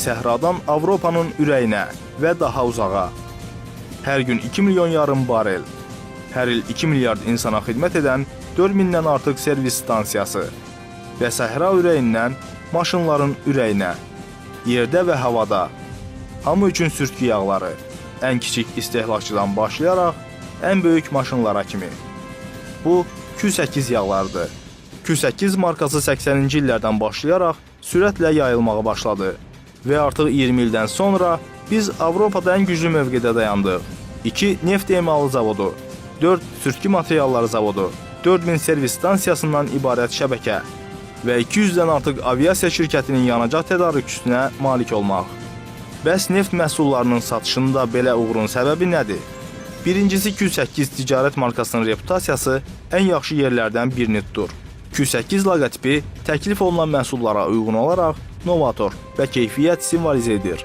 səhradan Avropanın ürəyinə və daha uzağa. Hər gün 2 milyon yarım barel. Hər il 2 milyard insana xidmət edən 4000-dən artıq servis stansiyası və səhra ürəyindən maşınların ürəyinə, yerdə və havada. Hamı üçün sürtkü yağları, ən kiçik istehlakçıdan başlayaraq ən böyük maşınlara kimi. Bu Q8 yağlarıdır. Q8 markası 80-ci illərdən başlayaraq sürətlə yayılmağa başladı və artıq 20 ildən sonra biz Avropada ən güclü mövqedə dayandıq. 2 neft emalı zavodu, 4 sürtkü materialları zavodu, 4000 servis stansiyasından ibarət şəbəkə və 200-dən artıq aviasiya şirkətinin yanacaq tədarükçüsünə malik olmaq. Bəs neft məhsullarının satışında belə uğurun səbəbi nədir? Birincisi Q8 ticarət markasının reputasiyası ən yaxşı yerlərdən birini tutur. Q8 loqotipi təklif olunan məhsullara uyğun olaraq novator və keyfiyyət simvolizə edir.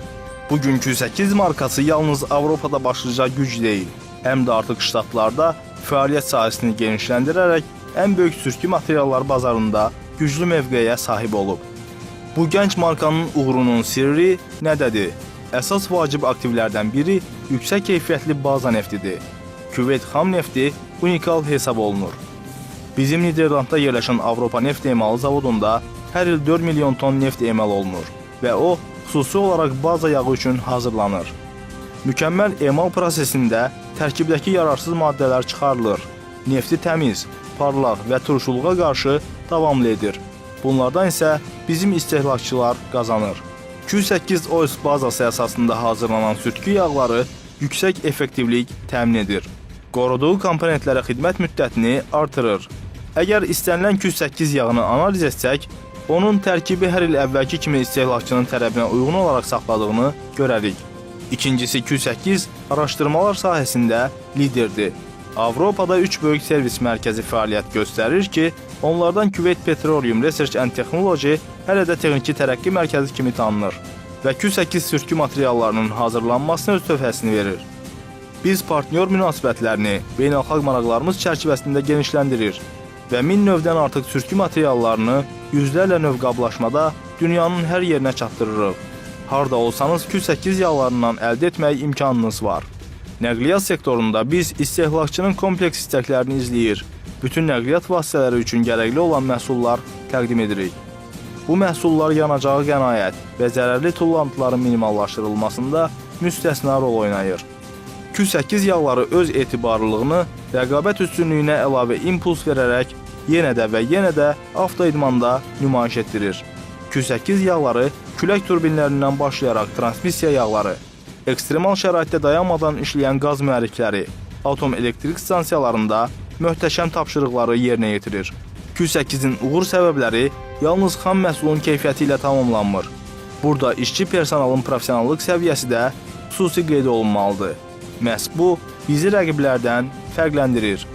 Bugün Q8 markası yalnız Avropada başlıca güc deyil, həm də artıq ştatlarda fəaliyyət sahəsini genişləndirərək ən böyük sürtkü materiallar bazarında güclü mövqeyə sahib olub. Bu gənc markanın uğurunun sirri nədədir? Əsas vacib aktivlərdən biri yüksək keyfiyyətli baza neftidir. Küveyt xam nefti unikal hesab olunur. Bizim Niderlandda yerləşən Avropa neft emalı zavodunda hər il 4 milyon ton neft emal olunur və o, xüsusi olaraq baza yağı üçün hazırlanır. Mükəmməl emal prosesində tərkibdəki yararsız maddələr çıxarılır. Nefti təmiz, parlaq və turşuluğa qarşı davamlı edir. Bunlardan isə bizim istehlakçılar qazanır. Q8 OS bazası əsasında hazırlanan sürtkü yağları yüksək effektivlik təmin edir. Qoruduğu komponentlərə xidmət müddətini artırır. Əgər istənilən Q8 yağını analiz etsək, onun tərkibi hər il əvvəlki kimi istehlakçının tələbinə uyğun olaraq saxladığını görərik. İkincisi Q8 araşdırmalar sahəsində liderdir. Avropada 3 böyük servis mərkəzi fəaliyyət göstərir ki, onlardan Küveyt Petroleum Research and Technology hələ də texniki tərəqqi mərkəzi kimi tanınır və Q8 sürtkü materiallarının hazırlanmasına öz tövhəsini verir. Biz partnyor münasibətlərini beynəlxalq maraqlarımız çərçivəsində genişləndirir və 1000 növdən artıq sürtkü materiallarını yüzlərlə növ qablaşmada dünyanın hər yerinə çatdırırıq. Harda olsanız Q8 yağlarından əldə etmək imkanınız var. Nəqliyyat sektorunda biz istehlakçının kompleks istəklərini izləyir, bütün nəqliyyat vasitələri üçün gərəkli olan məhsullar təqdim edirik. Bu məhsullar yanacağı qənaət və zərərli tullantıların minimallaşdırılmasında müstəsna rol oynayır. Q8 yağları öz etibarlılığını rəqabət üstünlüyünə əlavə impuls verərək yenə də avtoidmanda nümayiş etdirir. Q8 yağları külək turbinlərindən başlayaraq transmissiya yağları, ekstremal şəraitdə dayanmadan işləyən qaz mühərrikləri, atom elektrik stansiyalarında möhtəşəm tapşırıqları yerinə yetirir. Q8-in uğur səbəbləri yalnız xam məhsulun keyfiyyəti ilə tamamlanmır. Burada işçi personalın professionallıq səviyyəsi də xüsusi qeyd olunmalıdır. Məhz bu bizi rəqiblərdən fərqləndirir.